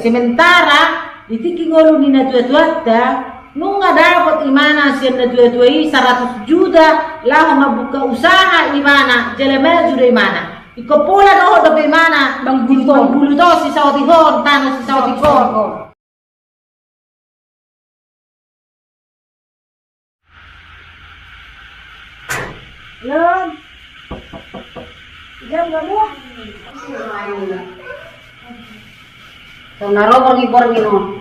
Sementara ditiki ngolu ni na tua-tua nung dapat imana siya na tua-tua 100 juta lah mabuka usaha imana jelema juda imana iko pula do imana bulu to si saudi hon tanah si saudi hon Lon, jam kamu? So narobor ginon.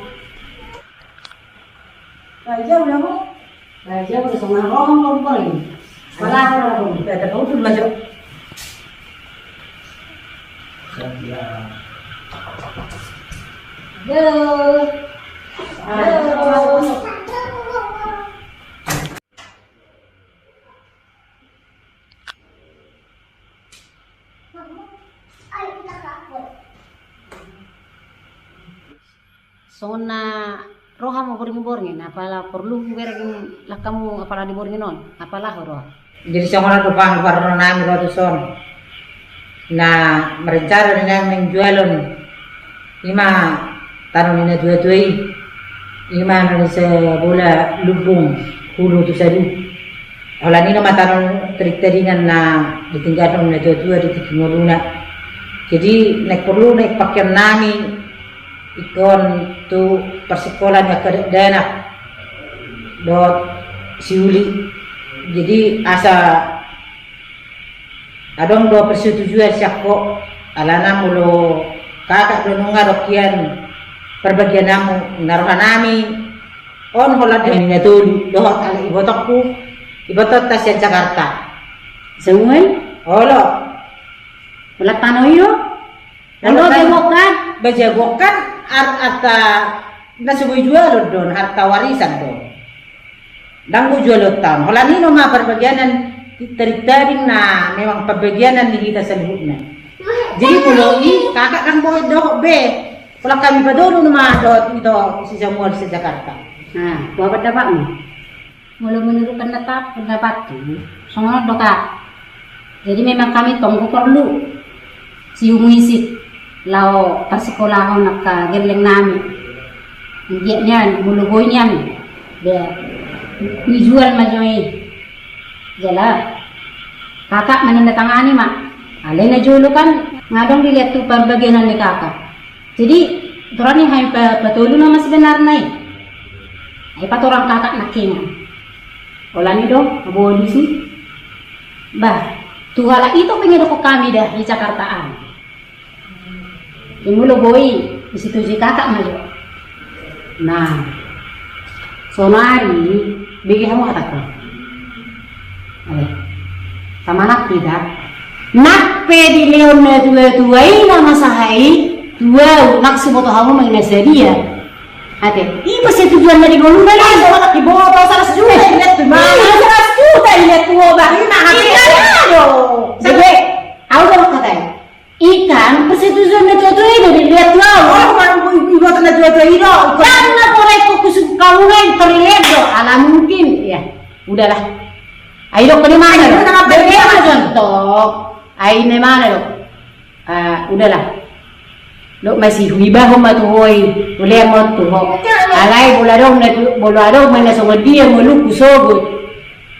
Raja udah mo? Raja udah so narobor ini. Wala ko. Ada kau tuh maju. Sona roha mau boring-boringin, apalah perlu beragin lah kamu apalah diboringin non, apalah roha. Jadi sama tukang baru nami ratusan. Nah merencana dengan menjualon 5 tanah ini dua-duai 5 dari sebola lubung hulu tu sadu. Olah ni nama tanah terik-teringan na ditinggalkan oleh dua-dua di Timuruna. Jadi nek perlu nek pakaian nami ikon tu persekolahan yang kedana dot siuli jadi asa adong 2 persetujuan siako alana mulo kakak dononga dokian perbagian namu naruhan nami on hola demi netulu dohot ali ibotokku ibotot tas yang Jakarta Seungai? Olo Wala tanoyo? Ano demokan? Bajagokan harta nasuboy jual don harta warisan don danggo jual tam hola nino ma perbagianan tarik-taring na memang perbagianan di kita sa lubukna jadi puloi kakak kang boy do be pula kami padolo ma dot ito si Samuel sa Jakarta Nah, buat pendapat mo mula menurutkan pendapat tu songo doka jadi memang kami tunggu perlu si umuisit lao persekolahan nak gerleng nami dia nyan mulugoy nyan dia dijual majoi jala kakak menandatangani mak alay na julo kan ngadong dilihat tu perbagianan ni kakak jadi turani hay patulo na mas benar na ay paturang kakak nakingan wala ni do mabuo si bah tuwala ito pengen ko kami dah di Jakartaan Imulo boy, isituji kakak majo. Nah, sonari, bagi kamu katakan. Ale, sama nak tidak? Nak di leon dua ina masahai, dua nak semoto kamu menginasa dia. Ate, ibu setujuan dari golong balik. Ibu mau tahu 100 juta lihat tuh. Mana 100 juta lihat tuh bang? Iya, jadi, aku udah katanya. Ikan persetujuan na tuwa ini dilihat lo. Oh, kalau ibu na dua-dua iro. Karena korai ko kusuk kamu ngayon terlihat do. Alam mungkin, ya. Udahlah. Ayo ke mana lo? Bagaimana contoh? Ayo ke mana lo? Udahlah. Lo masih hibaho matuhoy. Boleh mo tuho. Alay buladong mana sama dia mulu kusogot.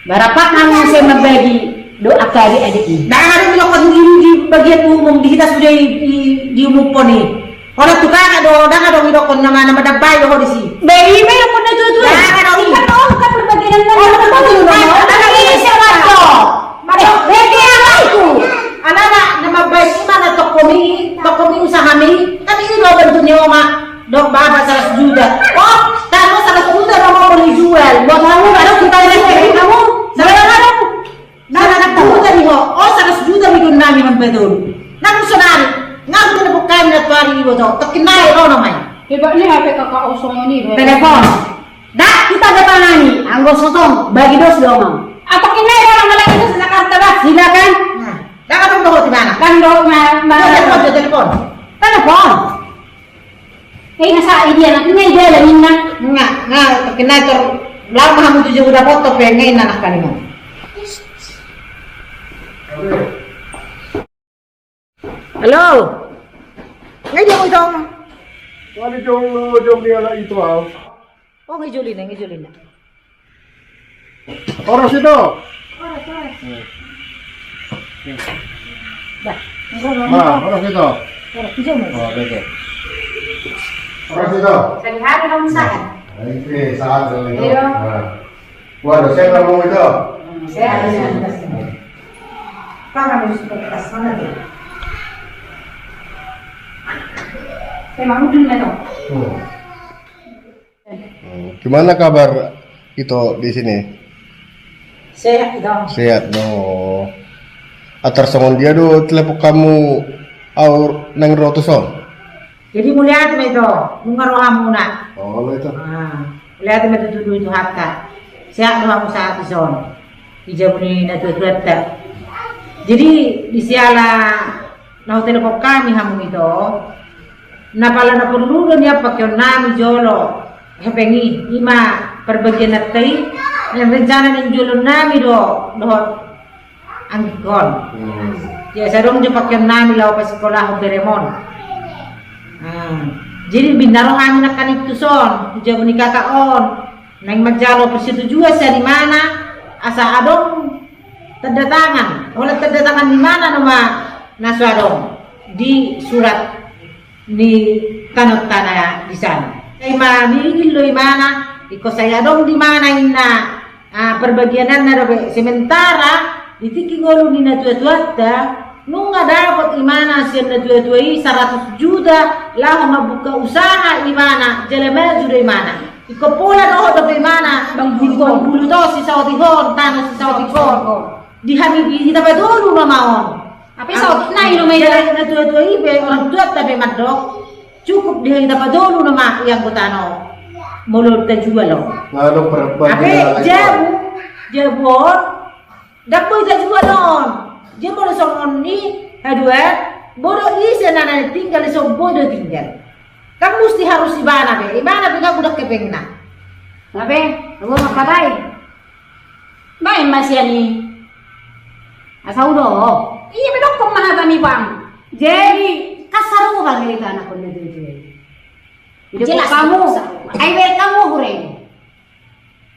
Barapak nang saya membagi doa kali adik ini. Dah ada melakukan di bagian umum di kita sudah diumumkan nih. Orang tukang ada dong melakukan nama dabay do di sini. Bayi may ko na tutu. Ikan oh kan berbagian na. Ada ini siapa to? Bagi apa itu? Anak nama bayi mana tokomi usaha mi. Kan ini lo bentuknya oma dok baba 100 juta. Oh, kamu 100 juta mau beli jual. Buat kamu ada kita ini kamu. Saya ada tadi ho, 100 juta mikun nami man pedul. Nang sunari, ngam tu nak kain na tuari ibu tu, tak kenal orang namai. Hebat ni HP kakak osong ni. Telepon. Dah kita dapat nani, anggo sotong bagi dos dong. Apa kenal orang Malay itu sa Jakarta ba? Silakan. Dah katong doh di mana? Kan do Telepon. telepon. Ngasa dia nak dia lah minna. Nga, kena ter lama kamu tujuh udah foto pengen anak kalimu. Halo. Ngayon mo itong. Ano yung nila ito ah? Oh, ngijulin na. Oras ito! Oras ito. Oh, dito. Oras ito. Hari kamu saan? Ay, saan sa ito? Pero? Wala, siyempre mo ito. Saya ada. Para mo sa pagkas mana din. Memang dun na to. Gimana kabar itu di sini? Sehat dong. Sehat no. Atar songon dia do telepon kamu aur nang rotuson. Jadi mulia tu itu, mungaro hamuna. Oh, itu. Lihat itu dulu itu hatta. Sehat doang saat ison. Ijabuni na tuat. Jadi di siala na hotel ko kami hamu itu. Napala na perlu dia pakai nami jolo. Hepengi ima perbagian natai. Yang rencana ng jolo nami do angkon. Ya sarong dia pakai nami law pa sekolah Beremon. Jadi binaro kami na kanito son. Ijabuni kakaon. Nang majalo persetujuan sa di mana asa adong tanda tangan. Wala tanda tangan di mana nama nasu adong di surat ni tanot tanah di sana. Kay mamigil lo imana iko saya dong di mana inna perbagianan na robe sementara ditikingolo ni na tuat-tuatta nung nga dapat imana siya na tuat-tuai 100 juta laho mabuka usaha imana jalamezu do imana iko pula do do imana bang bulu to si sautihon tanah si sautihon dihabibi kita dulu mamaon. Apa saut na ilo may na tuat-tuai be orang tua tapi madok cukup dia dapat dulu nama yang kutano mulut terjual loh. Lalu perempuan Ape jabon dapat terjual non. Jabon songon ni hadua bodoh isi nana tinggal so bodoh tinggal. Kamu mesti harus ibana be kamu udah kepengen. Ngabe, aku makatai. Main masih ani. Asal udah. Iya bedok kok mana tami bang. Jadi kasar ko kang nilita anak ko na dito. Jelas kamu, ay ber kamu hureng.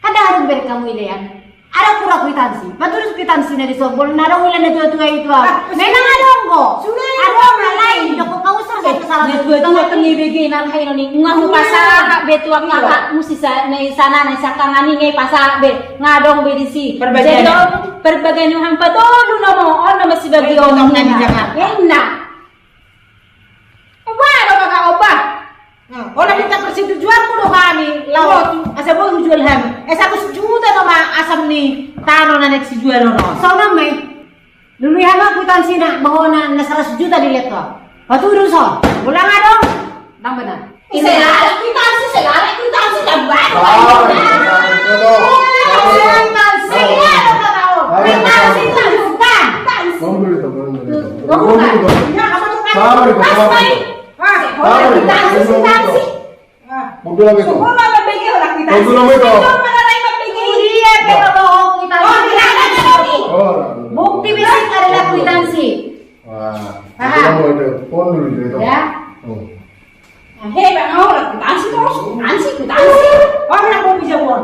Kada harus ber kamu ilean. Ada pura kwitansi. Maturus kwitansi na di sobol na raw ilan na tuwa itu. May nangadong ko. Adong na lain doko kausar sa kasara. Tuwa tengibigi nan hay ni ngahu pasa betu ak ngaka musisa na sana na sa kangani ngay pasa be ngadong be disi. Perbagian yung hampadolo na mo on na masibagyo Utang na di Jakarta. Enna. Wala ka oba. Orang minta persetujuan kuno kami lawan asa boleh jual ham. Esa aku sejuta nama asam ni tano na next jual no. So na may dulu yang aku kwitansi na bahwa na 100 juta dilihat ko. Patulong so. Wala nga dong. Nang benar. Selare kwitansi laban. Mobil lagi tuh. Mobil lagi tuh. Bukti bisik adalah kwitansi. Wah, kamu ada pon dulu itu. Ya. Hebat orang kwitansi. Orang nak mau bisa pon.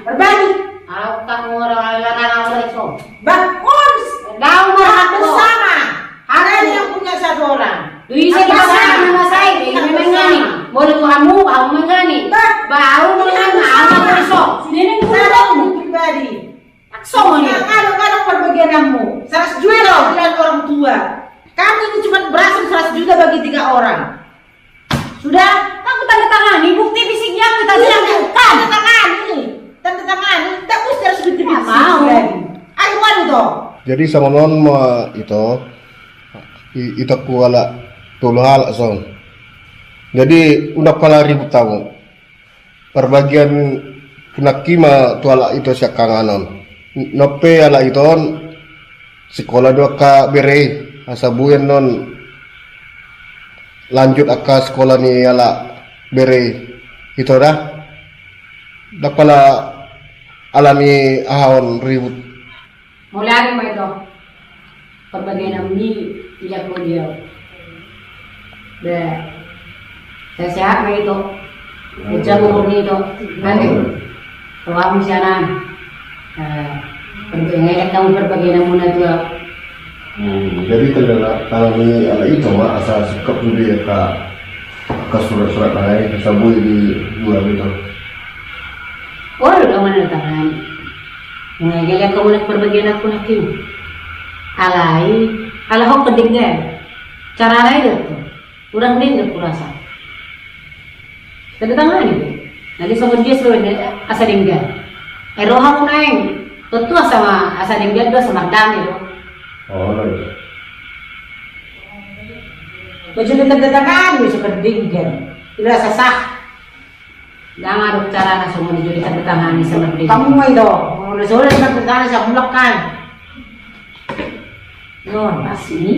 Berbagi. Aku kamu orang itu. Bakon. Daun Berhak bersama. Ada yang punya satu orang. Bisa dipasang nama saya, ini mengani. Boleh kamu mengani. Baru mengani, awak besok. Ini kurang pribadi. Soalnya, Kadang-kadang perbagianmu 100 juta bilang orang tua. Kamu ini cuma berhasil 100 juta bagi 3 orang. Sudah? kamu tanda tangan, bukti fisiknya kita silakan. Tanda tangan ini. Tanda tangan. Tak mesti harus bukti fisik mau. lagi. Ayo itu. Jadi sama non itu kuala tulu hal song. Jadi udah pala ribut tamu. Perbagian kena kima tuala itu siak kanganon. Nope ala iton sekolah dua ka bere asa buyen non lanjut ke sekolah ni ala bere itu dah pala alami ahon ribut. Mulai mo ito. Pagbagai ng ni iya ko dia. Saya sehat mo ito. Ujian mo nito. Nanti. Tawa mo siya na. Ngayon kamu berbagi ng muna dua. Jadi tangani ala itu asal sikap dia ke surat-surat lain kesabui di dua itu. Oh, udah mana tangan. Ngayon kamu nak berbagi aku nak kim. Alai ho kedengar. Cara lain itu. Kurang dengar kurasa. Tapi tangan ini. Nanti sama dia selalu asa dengar. Roha mo na yung tutua sama asa dengar dua sama dami lo. Oh, itu. Baju ditanda-tangan bisa berdingger. Tidak sesah. Jangan ada cara na semua dijadi tanda sama dia. Kamu mau itu, mau disuruh tanda-tangan saya mulakan. Yon, pas ini.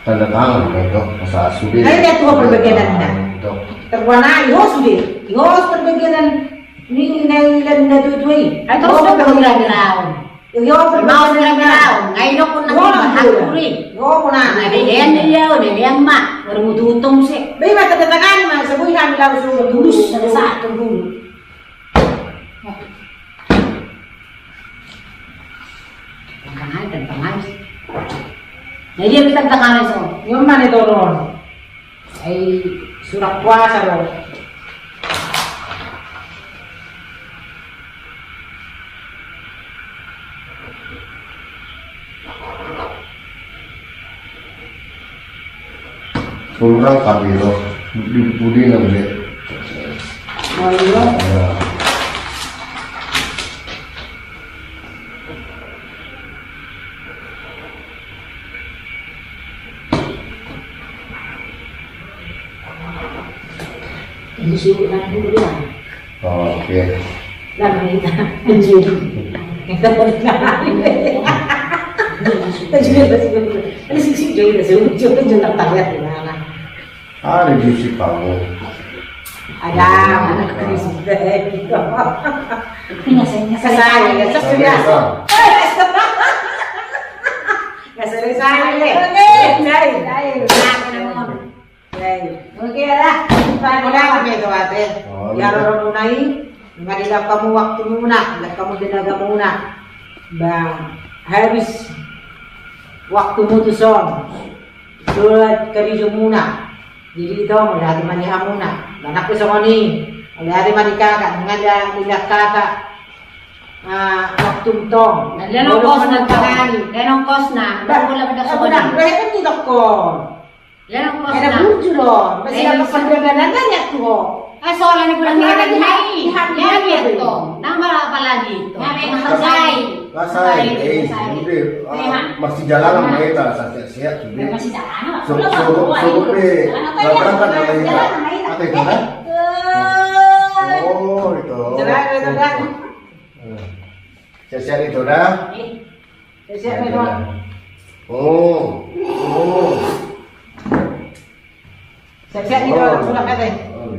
Tanda tangan itu masa sudah. Nah, ini tuh perbedaan dah. Itu. Terwana yo sudah. Yo perbedaan ni na tutuy. Ay, terus na pagkagiraw. Yo Mau perbedaan giraw. Ngayon ako nang mahakuri. Yo muna. Nadidiyan nila, nadidiyan ma. Baru mututong si. Bayi mata tanda-tangan mah sabuy kami lalu suruh Tulus tulus sa saat dulu. Tangay. Nah, dia kita tangay so. Yung man ito ron. Ay surat puasa ron. Kurang kali loh. Budi namanya. Oh iya. Ya. Ini suruh lang dulu ya. Oh, oke. Lang kita. Anjir. Kita pernah. Ada sisi jadi suruh coba juntak tarik mana. Ada di si kamu. Ada mana keris deh. Pinasanya Selesai, ya sudah. Nggak selesai deh. Oke lah. Udah kami itu ate. Oh, Ya gitu. orang munai, ngadilap kamu waktu muna, ngadilap kamu tenaga muna. Bang, habis waktu mutuson. Surat kerja muna. Jadi itu melihat mani amuna. Anak ko sa ni. Melihat mani kakak, ngada ilah kakak. Waktu tong. Lenong kos na pagani. Lenong kos na. Bago lang ito sa Udah, berarti kan tidak kok. Lenong kos Ada na. buju loh. Masih ada perdagangan banyak tuh. Ay, soalnya ni kurang Ano nila na ni. lahat? Yan ito. Nang marapa lagi ito. Masay. Rasai, masih jalan sama kita, sehat-sehat juga. Masih jalan. Suruh berangkat sama kita. Apa itu kan? Oh, itu. Jalan itu dah. Sehat itu dah. Siap itu. Oh. Siap itu sudah kata. Oh.